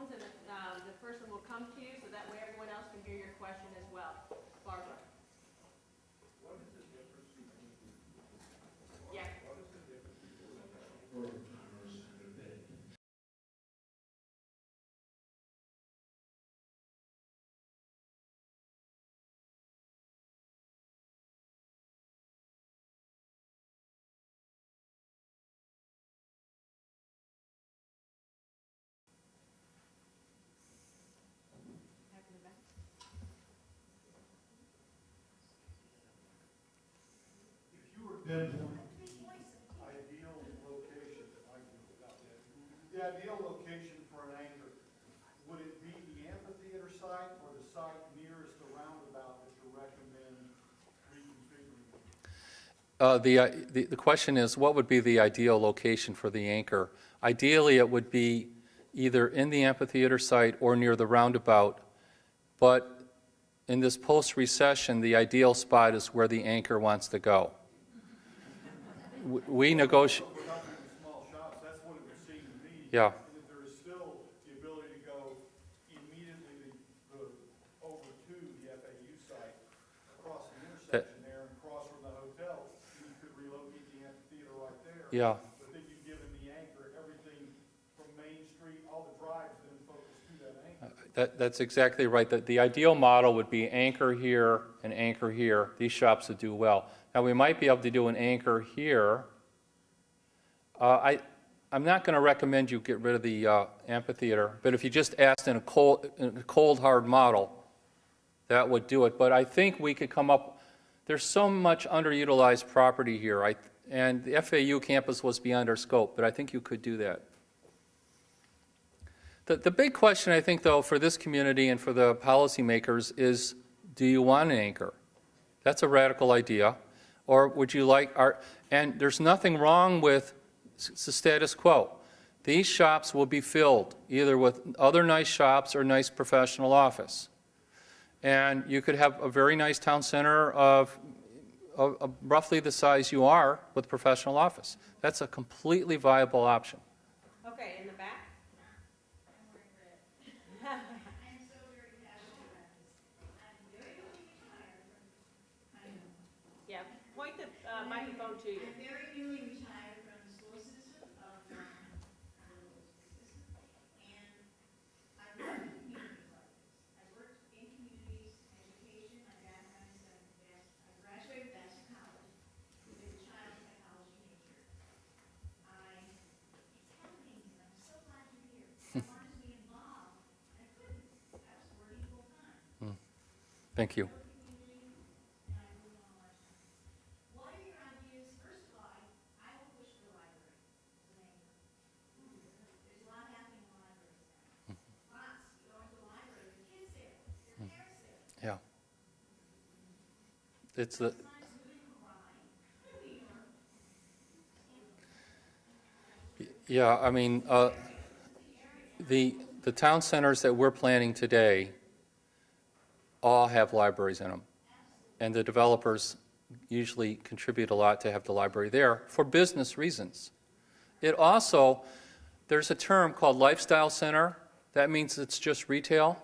microphones, and the person will come to you, so that way everyone else can hear your question as well. Barbara. What is the difference between? Yeah. What is the difference between? If you were pinpoint ideal location, the ideal location for an anchor, would it be the amphitheater site or the site nearest the roundabout that you recommend reconfiguring? The question is, what would be the ideal location for the anchor? Ideally, it would be either in the amphitheater site or near the roundabout, but in this post-recession, the ideal spot is where the anchor wants to go. We negotiate. We're not doing small shops. That's what it would seem to me. Yeah. And that there is still the ability to go immediately over to the FAU site, across the intersection there, and across from the hotel. You could relocate the amphitheater right there. Yeah. But then you've given the anchor everything from Main Street, all the drives then focus to that anchor. That's exactly right. The ideal model would be anchor here and anchor here. These shops would do well. Now, we might be able to do an anchor here. I'm not going to recommend you get rid of the amphitheater, but if you just asked in a cold, hard model, that would do it. But I think we could come up, there's so much underutilized property here, and the FAU campus was beyond our scope, but I think you could do that. The big question, I think, though, for this community and for the policymakers is, do you want an anchor? That's a radical idea. Or would you like and there's nothing wrong with the status quo. These shops will be filled either with other nice shops or nice professional office. And you could have a very nice town center of roughly the size you are with professional office. That's a completely viable option. Okay, in the back. Yeah, point the microphone to you. I'm very newly retired from the school system of the system, and I've worked in communities like this. I've worked in communities, education. My background is I graduated Vassar College with a child psychology major. It's happening, and I'm so glad you're here. I wanted to be involved, and I couldn't. I was working full time. Thank you. Yeah. It's the yeah. I mean, the town centers that we're planning today all have libraries in them, and the developers usually contribute a lot to have the library there for business reasons. It also, there's a term called lifestyle center. That means it's just retail.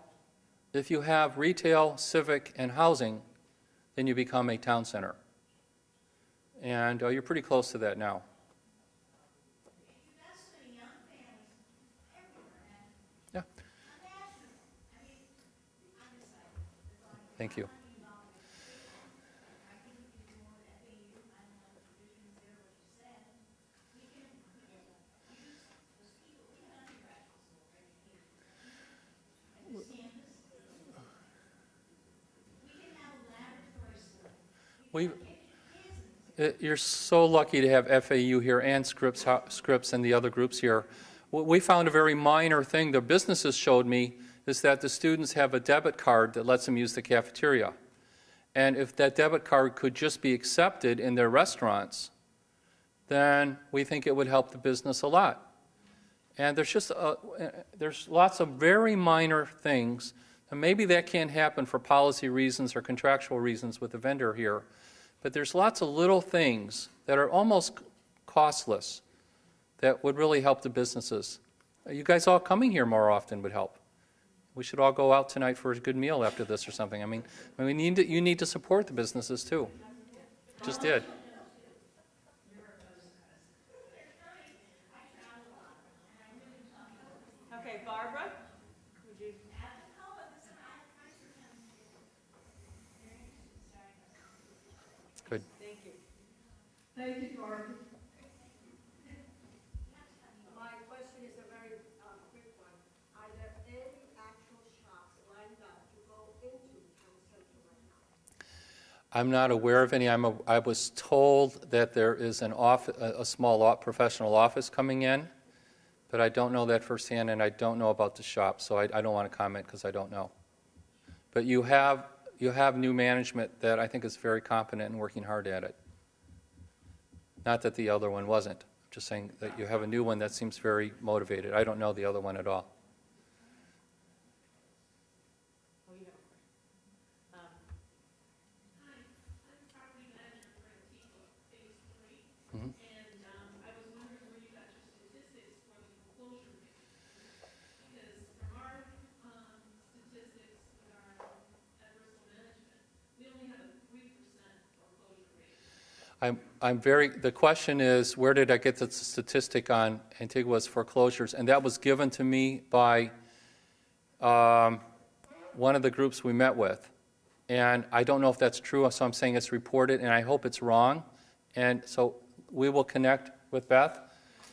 If you have retail, civic, and housing, then you become a town center. And you're pretty close to that now. Yeah. Thank you. You're so lucky to have FAU here and Scripps and the other groups here. What we found a very minor thing the businesses showed me is that the students have a debit card that lets them use the cafeteria. And if that debit card could just be accepted in their restaurants, then we think it would help the business a lot. And there's lots of very minor things, and maybe that can't happen for policy reasons or contractual reasons with the vendor here. But there's lots of little things that are almost costless that would really help the businesses. You guys all coming here more often would help. We should all go out tonight for a good meal after this or something. I mean you need to support the businesses too. Just did. Okay, Barbara, would you? Good. Thank you. Thank you, Barbara. My question is a very quick one. Are there any actual shops lined up to go into Town Center right now? I'm not aware of any. I was told that there is a small professional office coming in, but I don't know that firsthand, and I don't know about the shop, so I don't want to comment because I don't know. But you have new management that I think is very competent and working hard at it. Not that the other one wasn't. I'm just saying that you have a new one that seems very motivated. I don't know the other one at all. Oh, you have a question. Hi, I'm property manager for Antigua Phase 3. Mhm. And I was wondering where you got your statistics for the foreclosure rate. Because from our statistics with our adversarial management, we only have a 3% foreclosure rate. The question is, where did I get the statistic on Antigua's foreclosures? And that was given to me by one of the groups we met with. And I don't know if that's true, so I'm saying it's reported, and I hope it's wrong. And so we will connect with Beth,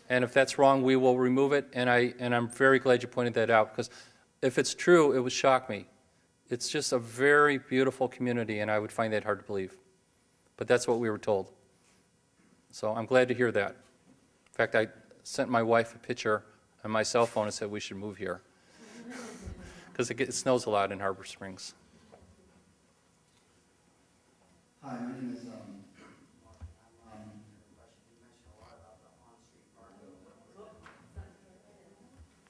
and if that's wrong, we will remove it. And I'm very glad you pointed that out, because if it's true, it would shock me. It's just a very beautiful community, and I would find that hard to believe. But that's what we were told. So I'm glad to hear that. In fact, I sent my wife a picture on my cell phone and said we should move here, because it snows a lot in Harbor Springs. Hi, my name is Mark. You mentioned a lot about the on-street parking.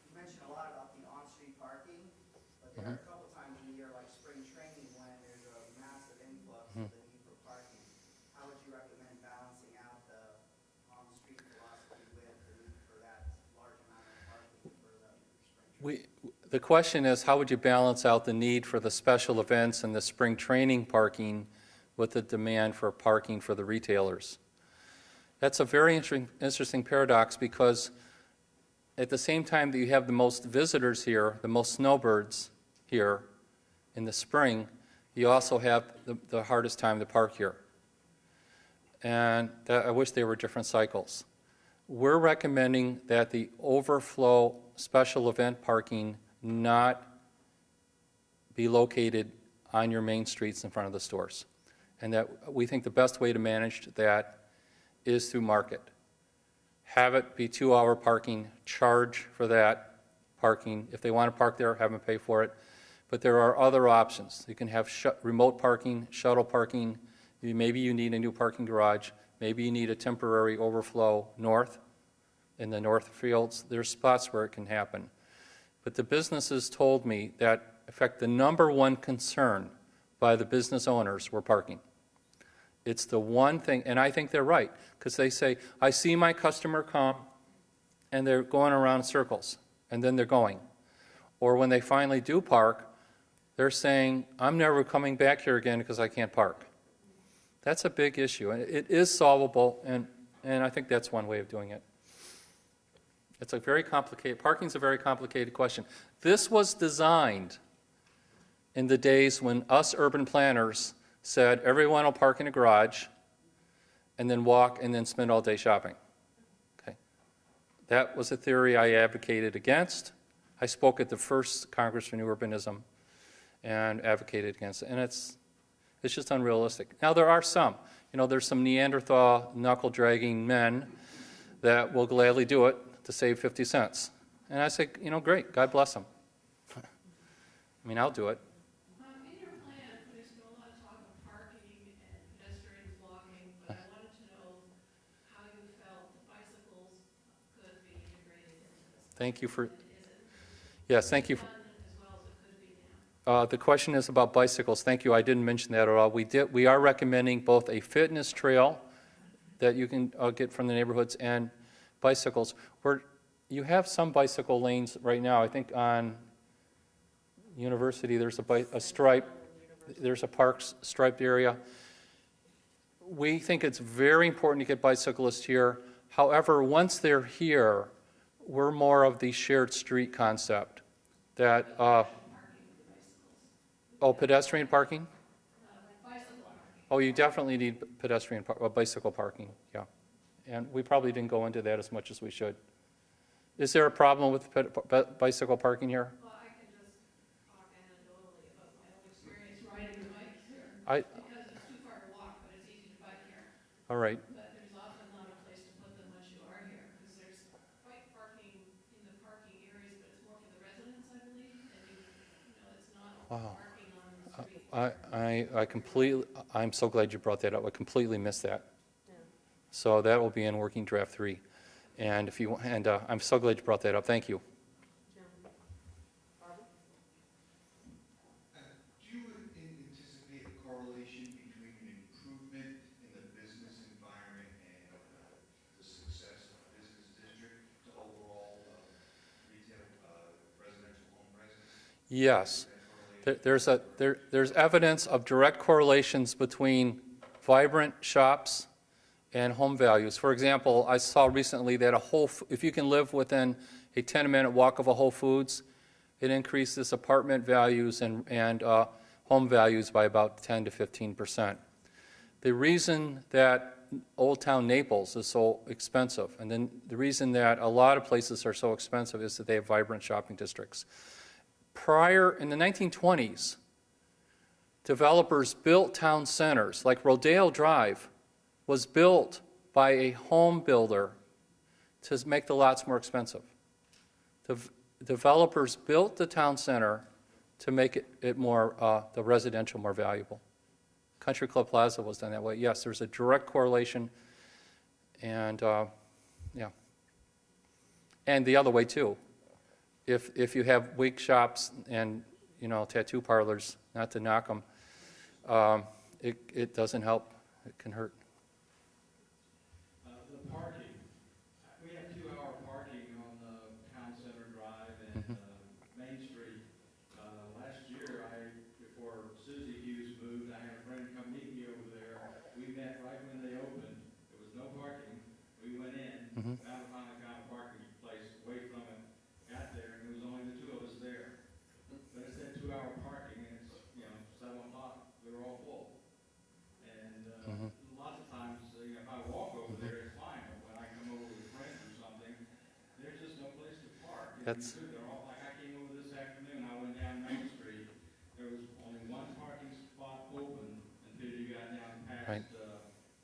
You mentioned a lot about the on-street parking, but there are a couple times in the year, like spring training, when there's a massive influx of the need for parking. How would you recommend balancing out the on-street velocity with the need for that large amount of parking for the spring training? The question is, how would you balance out the need for the special events and the spring training parking with the demand for parking for the retailers? That's a very interesting paradox, because at the same time that you have the most visitors here, the most snowbirds here in the spring, you also have the hardest time to park here. And I wish they were different cycles. We're recommending that the overflow special event parking not be located on your main streets in front of the stores. And that we think the best way to manage that is through market. Have it be 2-hour parking, charge for that parking. If they want to park there, have them pay for it. But there are other options. You can have remote parking, shuttle parking. Maybe you need a new parking garage. Maybe you need a temporary overflow north in the north fields. There's spots where it can happen. But the businesses told me that, in fact, the number one concern by the business owners were parking. It's the one thing, and I think they're right, because they say, I see my customer come, and they're going around in circles, and then they're going. Or when they finally do park, they're saying, I'm never coming back here again because I can't park. That's a big issue, and it is solvable, and I think that's one way of doing it. It's a very complicated, parking's a very complicated question. This was designed in the days when us urban planners said everyone will park in a garage and then walk and then spend all day shopping. Okay. That was a theory I advocated against. I spoke at the first Congress for New Urbanism and advocated against it, and it's just unrealistic. Now there are some. There's some Neanderthal knuckle-dragging men that will gladly do it to save 50 cents. And I say, great, God bless them. I'll do it. In your plan, there's been a lot of talk of parking and pedestrians walking, but I wanted to know how you felt bicycles could be integrated into this. Thank you for. And is it Yes, thank you. done as well as it could be now? The question is about bicycles. Thank you. I didn't mention that at all. We are recommending both a fitness trail that you can get from the neighborhoods and bicycles. you have some bicycle lanes right now. I think on University, there's a stripe, there's a parks striped area. We think it's very important to get bicyclists here. However, once they're here, we're more of the shared street concept. That, pedestrian parking? Oh, you definitely need bicycle parking, yeah. And we probably didn't go into that as much as we should. Is there a problem with bicycle parking here? Well, I can just talk anecdotally about my own experience riding a bike here. Because it's too far to walk, but it's easy to bike here. All right. But there's often not a place to put them once you are here, because there's bike parking in the parking areas, but it's more for the residents, I believe, and it's not Wow. parking on the street. I'm so glad you brought that up. I completely missed that. So that will be in working draft 3. And I'm so glad you brought that up. Thank you. Do you anticipate a correlation between an improvement in the business environment and the success of the business district to overall retail residential home prices? Yes. There's evidence of direct correlations between vibrant shops and home values. For example, I saw recently that if you can live within a 10-minute walk of a Whole Foods, it increases apartment values and home values by about 10 to 15%. The reason that Old Town Naples is so expensive, and then the reason that a lot of places are so expensive is that they have vibrant shopping districts. In the 1920s, developers built town centers, like Rodeo Drive was built by a home builder to make the lots more expensive. The developers built the town center to make it more, the residential more valuable. Country Club Plaza was done that way. Yes, there's a direct correlation, and yeah. And the other way too. If you have wig shops and tattoo parlors, not to knock them, it doesn't help. It can hurt. The parking. We have 2-hour parking on Town Center Drive and Main Street. Last year, before Susie Hughes moved, I had a friend come meet me over there. We met right when they opened. There was no parking. We went in, finally found a parking place away from it. Got there, and it was only the 2 of us there. But it said 2-hour parking, and it's 7 o'clock. We were all full. And lots of times, if I walk over there, it's fine. But when I come over with friends or something, there's just no place to park. They're all like, I came over this afternoon. I went down Main Street. There was only one parking spot open until you got down past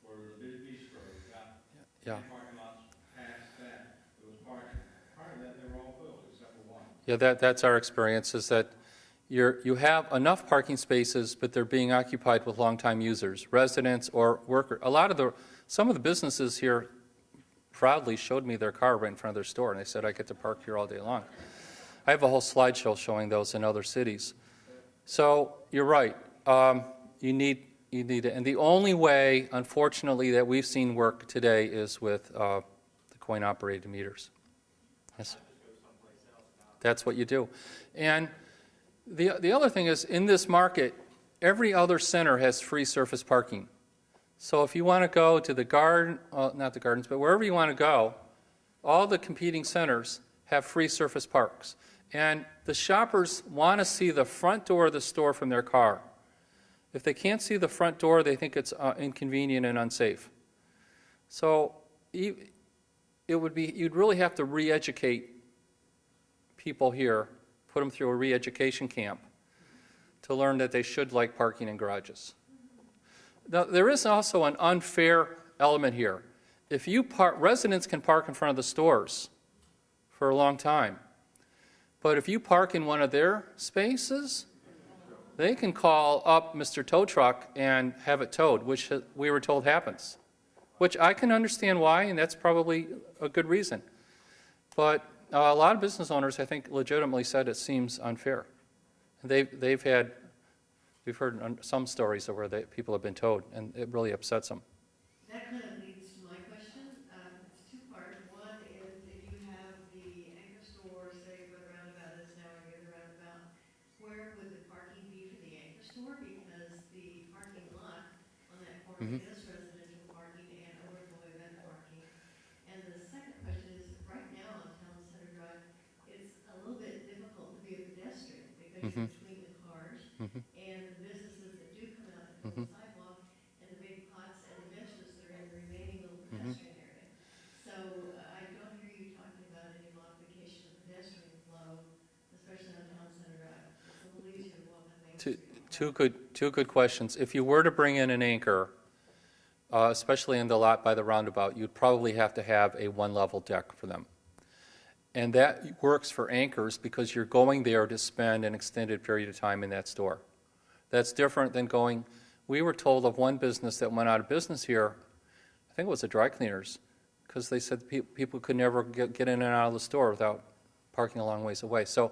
where the big bistro got. Yeah. Parking lots past that. It was parking. Part of that, they were all filled except for one. Yeah, that's our experience, is that you have enough parking spaces, but they're being occupied with longtime users, residents or workers. Some of the businesses here proudly showed me their car right in front of their store, and they said, I get to park here all day long. I have a whole slideshow showing those in other cities. So you're right. You need it. And the only way, unfortunately, that we've seen work today is with the coin-operated meters. Yes. That's what you do. And the other thing is, in this market, every other center has free surface parking. So if you want to go to the garden, not the gardens, but wherever you want to go, all the competing centers have free surface parks. And the shoppers want to see the front door of the store from their car. If they can't see the front door, they think it's inconvenient and unsafe. So you'd really have to re-educate people here, put them through a re-education camp to learn that they should like parking in garages. Now, there is also an unfair element here. If residents can park in front of the stores for a long time, but if you park in one of their spaces, they can call up Mr. Tow Truck and have it towed, which we were told happens, which I can understand why, and that's probably a good reason. But a lot of business owners, I think, legitimately said it seems unfair. We've heard some stories of where people have been towed, and it really upsets them. That kind of leads to my question. It's two-part. One is if you have the for just residential parking and overflow event parking? And the second question is, right now on Town Center Drive, it's a little bit difficult to be a pedestrian because you're between the cars and the businesses that do come out and build a sidewalk and the big pots and the benches that are in the remaining little pedestrian area. So I don't hear you talking about any modification of pedestrian flow, especially on Town Center Drive. It's a little easier to walk on Main Street. Two good questions. If you were to bring in an anchor, especially in the lot by the roundabout, you'd probably have to have a one-level deck for them. And that works for anchors because you're going there to spend an extended period of time in that store. That's different than going, we were told of one business that went out of business here, I think it was the dry cleaners, because they said people could never get in and out of the store without parking a long ways away. So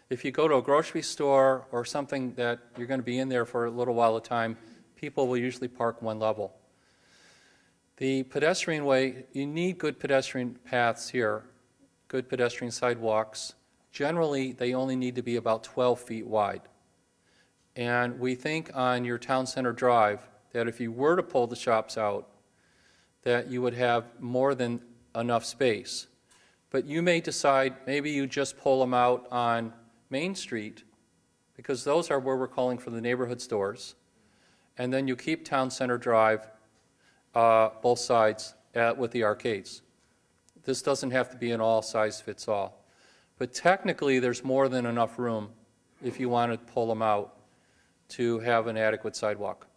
if you go to a grocery store or something that you're going to be in there for a little while at a time, people will usually park one level. The pedestrian way, you need good pedestrian paths here, good pedestrian sidewalks. Generally, they only need to be about 12 feet wide. And we think on your Town Center Drive that if you were to pull the shops out, that you would have more than enough space. But you may decide maybe you just pull them out on Main Street, because those are where we're calling for the neighborhood stores. And then you keep Town Center Drive both sides with the arcades. This doesn't have to be an all-size-fits-all. But technically, there's more than enough room if you want to pull them out to have an adequate sidewalk.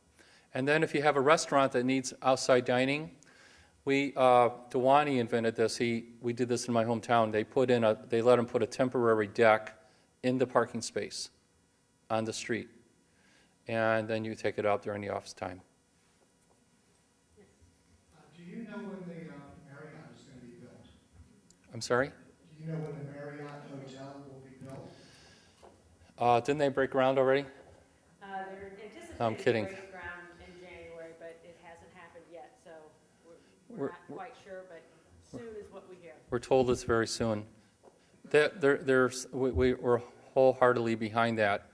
And then if you have a restaurant that needs outside dining, Dewani invented this. We did this in my hometown. They let him put a temporary deck in the parking space on the street. And then you take it out during the office time. Do you know when the Marriott is going to be built? I'm sorry? Do you know when the Marriott Hotel will be built? Didn't they break ground already? They're anticipating I'm kidding. breaking ground in January, but it hasn't happened yet, so we're not quite sure, but soon is what we hear. We're told it's very soon. We're wholeheartedly behind that,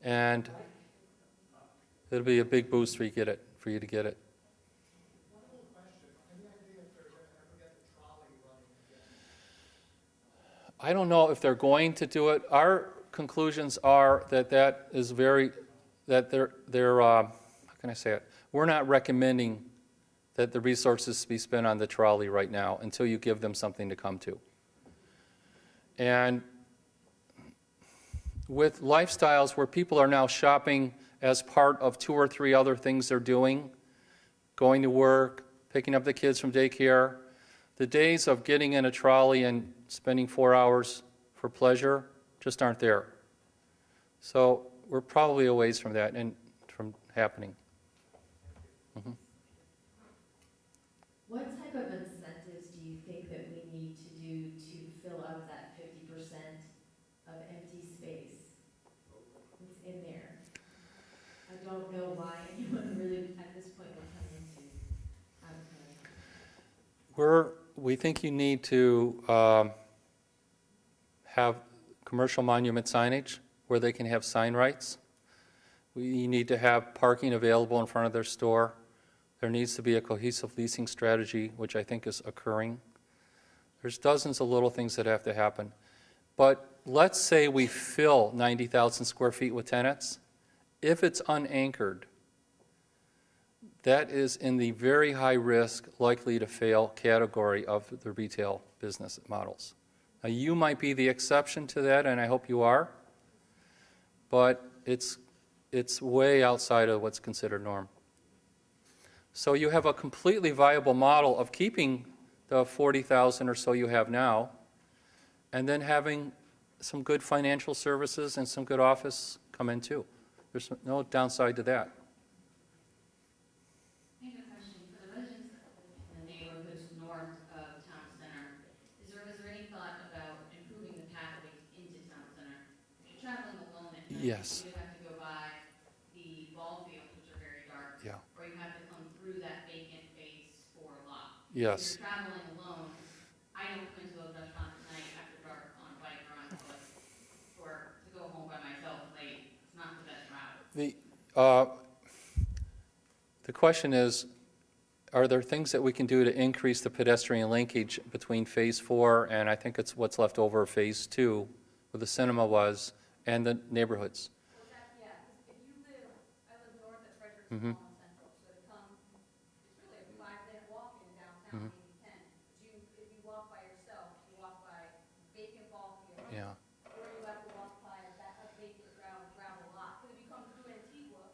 and it'll be a big boost for you to get it. One little question. Any idea if they're going to ever get the trolley running again? I don't know if they're going to do it. Our conclusions are that how can I say it? We're not recommending that the resources be spent on the trolley right now until you give them something to come to. And with lifestyles where people are now shopping as part of 2 or 3 other things they're doing, going to work, picking up the kids from daycare, the days of getting in a trolley and spending 4 hours for pleasure just aren't there. So we're probably a ways from that and from happening. Mm-hmm. What type of incentives do you think that we need to do to fill up that 50% of empty space that's in there? I don't know why anyone really at this point would come into Abacoa. We think you need to have commercial monument signage where they can have sign rights. We need to have parking available in front of their store. There needs to be a cohesive leasing strategy, which I think is occurring. There's dozens of little things that have to happen. But let's say we fill 90,000 square feet with tenants. If it's unanchored, that is in the very high risk, likely to fail category of the retail business models. Now, you might be the exception to that, and I hope you are, but it's way outside of what's considered norm. So you have a completely viable model of keeping the 40,000 or so you have now, and then having some good financial services and some good office come in too. There's no downside to that. I have a question. For the residents that live in the neighborhoods north of Town Center, is there any thought about improving the pathways into Town Center? If you're traveling alone at night, Yes. you have to go by the ball fields, which are very dark, Yeah. or you have to come through that vacant phase 4 lot. Yes. If you're traveling alone, I don't come into those restaurants at night after dark on a bike or on foot, or to go home by myself late. It's not the best route. The question is, are there things that we can do to increase the pedestrian linkage between Phase 4 and I think it's what's left over of Phase 2, where the cinema was, and the neighborhoods? Well, that, yeah, 'cause if you live, I live north of Frederick's Mhm. Mall and Central, so to come, it's really a 5-minute walk in downtown, maybe 10. But you, if you walk by yourself, you walk by vacant ball field. Yeah. Or you have to walk by a vacant gravel lot. Because if you come through Antigua,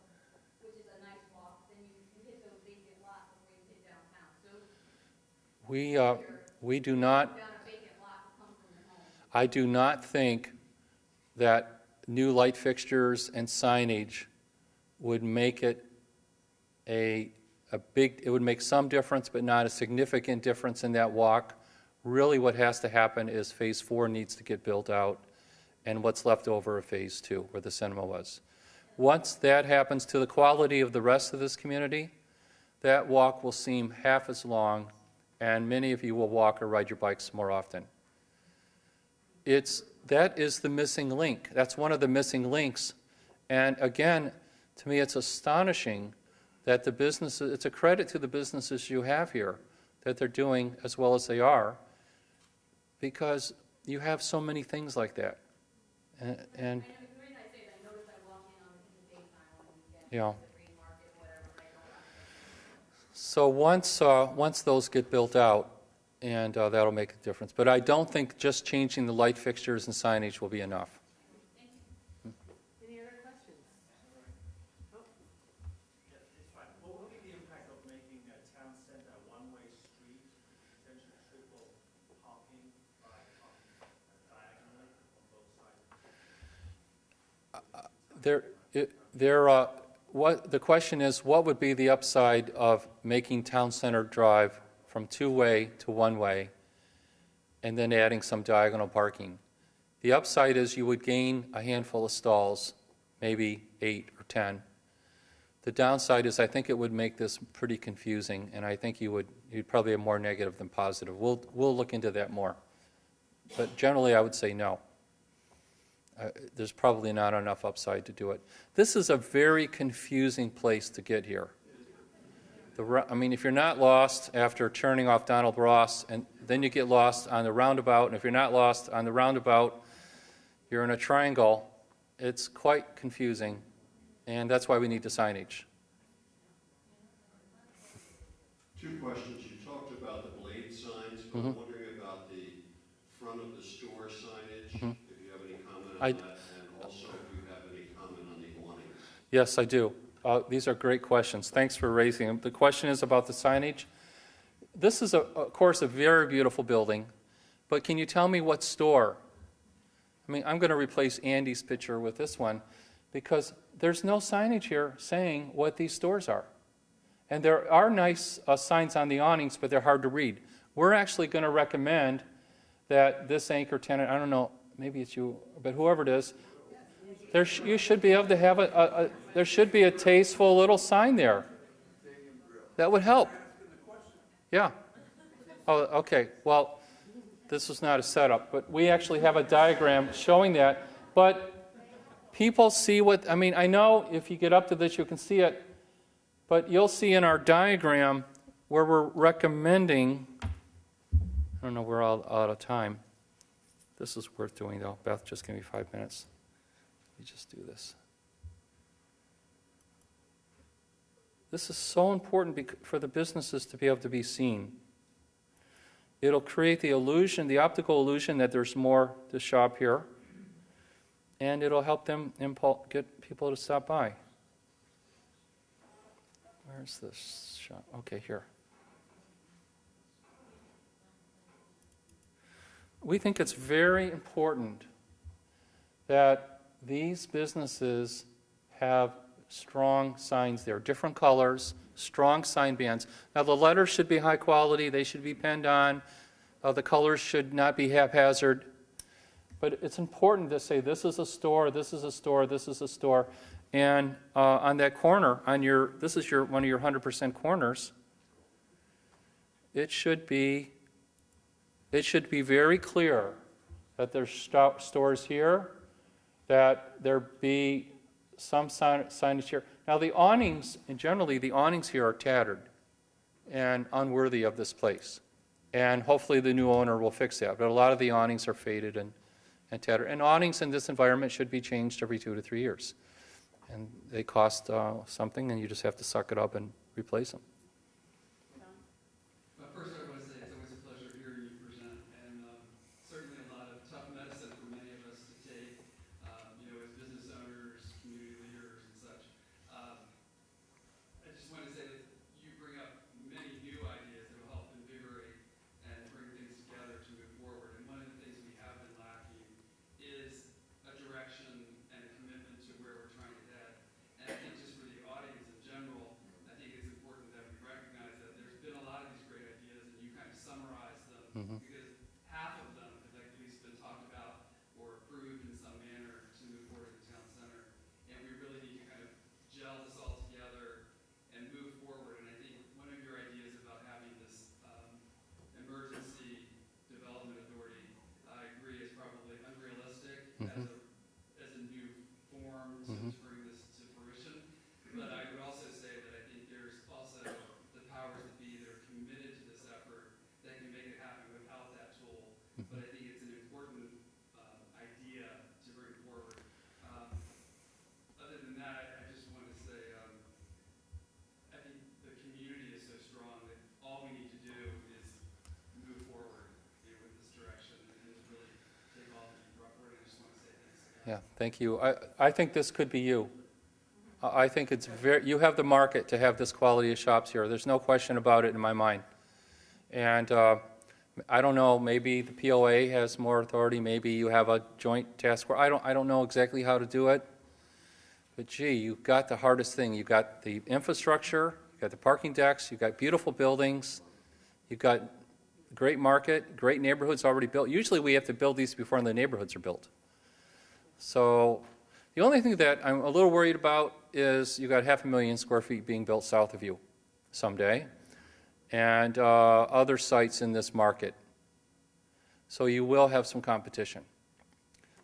which is a nice walk, then you hit those vacant lots before you hit downtown. So We do not, down a vacant lot to come from your home. I do not think that new light fixtures and signage would make it a big, it would make some difference, but not a significant difference in that walk. Really what has to happen is Phase 4 needs to get built out and what's left over of Phase 2, where the cinema was. Once that happens to the quality of the rest of this community, that walk will seem half as long, and many of you will walk or ride your bikes more often. That is the missing link. That's one of the missing links. And again, to me, it's astonishing that the businesses, it's a credit to the businesses you have here, that they're doing as well as they are, because you have so many things like that. And The reason I say that, I noticed I walk in in the daytime on the weekend, yeah. the green market, whatever, but I don't have to. So once those get built out, and that'll make a difference. But I don't think just changing the light fixtures and signage will be enough. Any other questions? Oh, Yeah, it's fine. What will be the impact of making a town center a one-way street, potentially triple parking by parking diagonally on both sides? The question is, what would be the upside of making Town Center Drive from two-way to one-way and then adding some diagonal parking? The upside is you would gain a handful of stalls, maybe 8 or 10. The downside is I think it would make this pretty confusing, and I think you'd probably have more negative than positive. We'll look into that more. But generally, I would say no. There's probably not enough upside to do it. This is a very confusing place to get here. If you're not lost after turning off Donald Ross, and then you get lost on the roundabout, and if you're not lost on the roundabout, you're in a triangle. It's quite confusing, and that's why we need the signage. Two questions. You talked about the blade signs, but I'm wondering about the front of the store signage, if you have any comment on that, and also if you have any comment on the awnings. Yes, I do. These are great questions. Thanks for raising them. The question is about the signage. This is, of course, a very beautiful building, but can you tell me what store? I'm going to replace Andy's picture with this one because there's no signage here saying what these stores are. And there are nice signs on the awnings, but they're hard to read. We're actually going to recommend that this anchor tenant, I don't know, maybe it's you, but whoever it is, you should be able to have there should be a tasteful little sign there. That would help. Yeah. Oh, okay. Well, this was not a setup, but we actually have a diagram showing that. But people see what, I know if you get up to this, you can see it, but you'll see in our diagram where we're recommending, I don't know, we're all out of time. This is worth doing, though. Beth, just give me 5 minutes. Let me just do this. This is so important for the businesses to be able to be seen. It'll create the illusion, the optical illusion that there's more to shop here, and it'll help them get people to stop by. Where's this shop? Okay, here. We think it's very important that these businesses have strong signs there, different colors, strong sign bands. Now, the letters should be high quality. They should be penned on. The colors should not be haphazard. But it's important to say this is a store, this is a store, this is a store. And on that corner, this is one of your 100% corners, it should be very clear that there's stores here, that there be some signage here. Now the awnings, and generally the awnings here are tattered and unworthy of this place. And hopefully the new owner will fix that. But a lot of the awnings are faded and tattered. And awnings in this environment should be changed every 2 to 3 years. And they cost something, and you just have to suck it up and replace them. First, I want to say it's always a pleasure hearing you present, and certainly a lot of tough medicine for many of us to take, as business owners, community leaders, and such. I just want to say that you bring up many new ideas that will help invigorate and bring things together to move forward. And one of the things we have been lacking is a direction and a commitment to where we're trying to head. And I think just for the audience in general, I think it's important that we recognize that there's been a lot of these great ideas, and you kind of summarize them, because half of them have at least been talked about or approved in some manner to move forward in the town center. And we really need to kind of gel this all together and move forward. And I think one of your ideas about having this emergency development authority, I agree, is probably unrealistic as a new form to bring this to fruition. But I would also say that I think there's also the powers that be that are committed to this effort that can make it happen without that tool. But I think it's an important idea to bring forward. Other than that, I just want to say I think the community is so strong that all we need to do is move forward with this direction and really take all the leap forward. I just want to say thanks again. Yeah, thank you. I think this could be you. I think it's you have the market to have this quality of shops here. There's no question about it in my mind. And I don't know, maybe the POA has more authority. Maybe you have a joint task force. I don't know exactly how to do it. But gee, you've got the hardest thing. You've got the infrastructure, you've got the parking decks, you've got beautiful buildings, you've got great market, great neighborhoods already built. Usually we have to build these before the neighborhoods are built. So the only thing that I'm a little worried about is you've got 500,000 square feet being built south of you someday, and other sites in this market. So you will have some competition.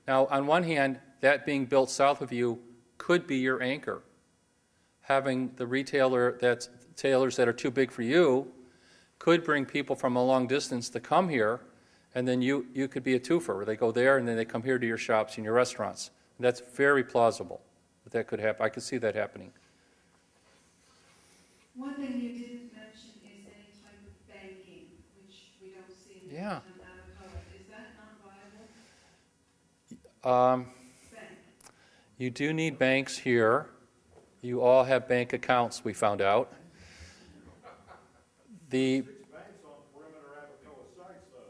Now, on one hand, that being built south of you could be your anchor. Having the retailers that are too big for you could bring people from a long distance to come here, and then you could be a twofer, where they go there and then they come here to your shops and your restaurants. And that's very plausible that could happen. I could see that happening. One thing you didn't mention is any type of banking, which we don't see in Yeah. Abacoa. Is that not viable? Bank. You do need banks here. You all have bank accounts, we found out.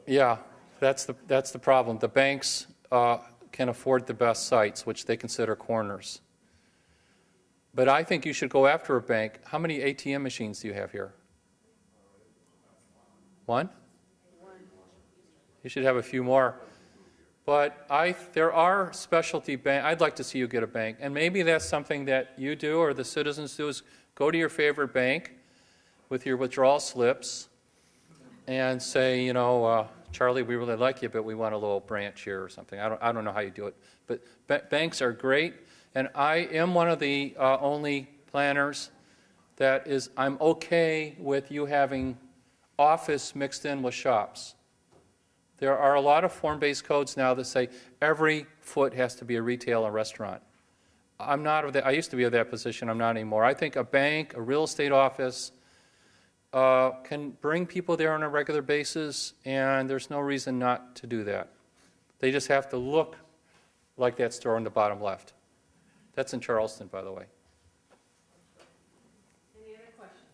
Yeah, that's the problem. The banks can afford the best sites, which they consider corners. But I think you should go after a bank. How many ATM machines do you have here? One? You should have a few more. But there are specialty banks. I'd like to see you get a bank. And maybe that's something that you do or the citizens do, is go to your favorite bank with your withdrawal slips and say, Charlie, we really like you, but we want a little branch here or something. I don't know how you do it. But banks are great. And I am one of the only planners that I'm okay with you having office mixed in with shops. There are a lot of form-based codes now that say every foot has to be a retail or restaurant. I'm not of that. I used to be of that position. I'm not anymore. I think a bank, a real estate office, can bring people there on a regular basis, and there's no reason not to do that. They just have to look like that store in the bottom left. That's in Charleston, by the way. Any other questions?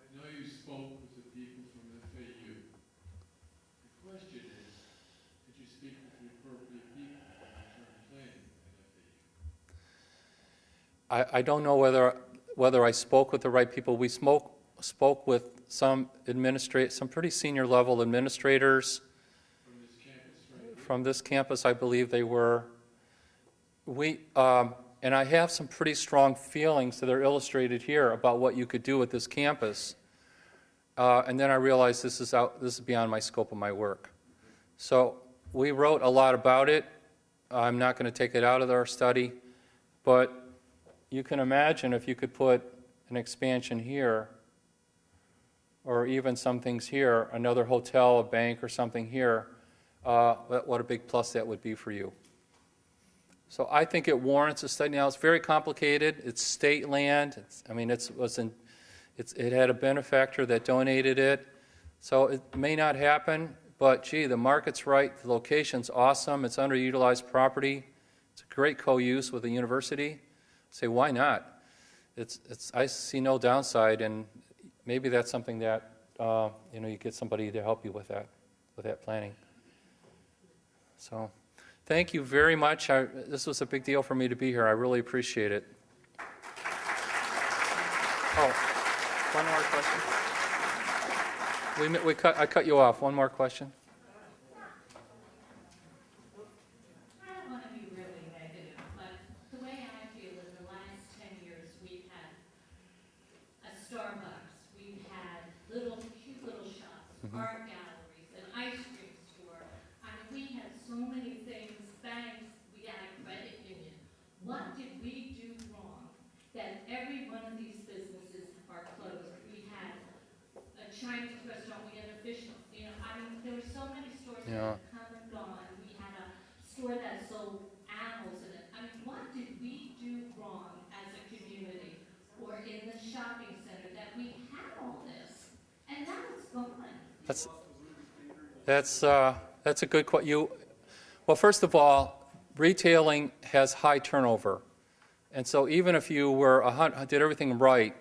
I know you spoke with the people from FAU. The question is, did you speak with the appropriate people for long-term planning at FAU? I don't know whether I spoke with the right people. We spoke with some pretty senior level administrators. From this campus, I believe they were. And I have some pretty strong feelings that are illustrated here about what you could do with this campus. And then I realized this is beyond my scope of my work. So we wrote a lot about it. I'm not going to take it out of our study, but you can imagine if you could put an expansion here, or even some things here, another hotel, a bank, or something here, what a big plus that would be for you. So I think it warrants a study. Now, it's very complicated. It's state land. It had a benefactor that donated it. So it may not happen, but gee, the market's right. The location's awesome. It's underutilized property. It's a great co-use with the university. Say, why not? I see no downside, and maybe that's something that you get somebody to help you with that planning. So, thank you very much. This was a big deal for me to be here. I really appreciate it. Oh, one more question. I cut you off. One more question. I don't want to be really negative, but the way I feel in the last 10 years, we've had a Starbucks, we've had cute little shops, art galleries, an ice cream store. I mean, we had so many things, banks, we had a credit union. What did we do wrong that every one of these businesses are closed? We had a Chinese restaurant, we had a fish, there were so many stores that have come and gone. We had a store that sold animals in it. I mean, what did we do wrong as a community or in the shopping center that we had all this? And now it's gone. That's a good question. Well, first of all, retailing has high turnover. And so even if you did everything right,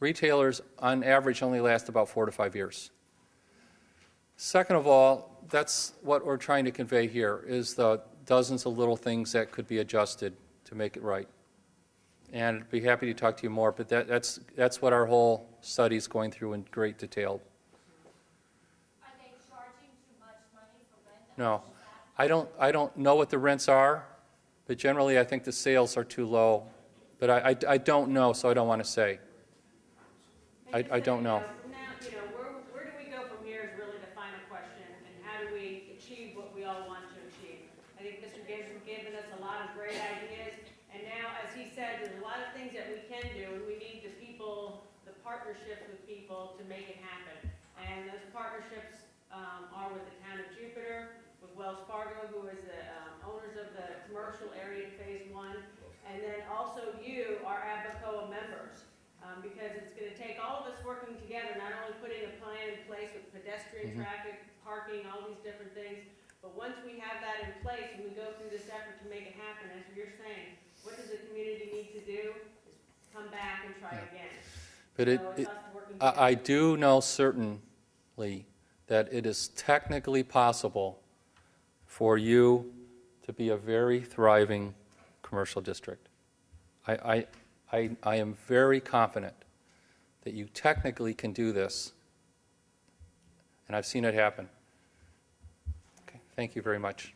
retailers on average only last about 4 to 5 years. Second of all, that's what we're trying to convey here, is the dozens of little things that could be adjusted to make it right. And I'd be happy to talk to you more, but that's what our whole study is going through in great detail. Are they charging too much money for rent? No, I don't know what the rents are, but generally I think the sales are too low. But I don't know, so I don't want to say. I don't know. Now, where do we go from here is really the final question, and how do we achieve what we all want to achieve? I think Mr. Gibbs has given us a lot of great ideas, and now, as he said, there's a lot of things that we can do, and we need the people, the partnerships with people to make it happen. And those partnerships are with the town of Jupiter, with Wells Fargo, who is the owners of the commercial area in Phase 1, and then also you, our Abacoa members. Because it's going to take all of us working together, not only putting a plan in place with pedestrian traffic, parking, all these different things, but once we have that in place and we go through this effort to make it happen, as you're saying, what does the community need to do? Is come back and try again. But it's us working together. I do know certainly that it is technically possible for you to be a very thriving commercial district. I am very confident that you technically can do this, and I've seen it happen. Okay, thank you very much.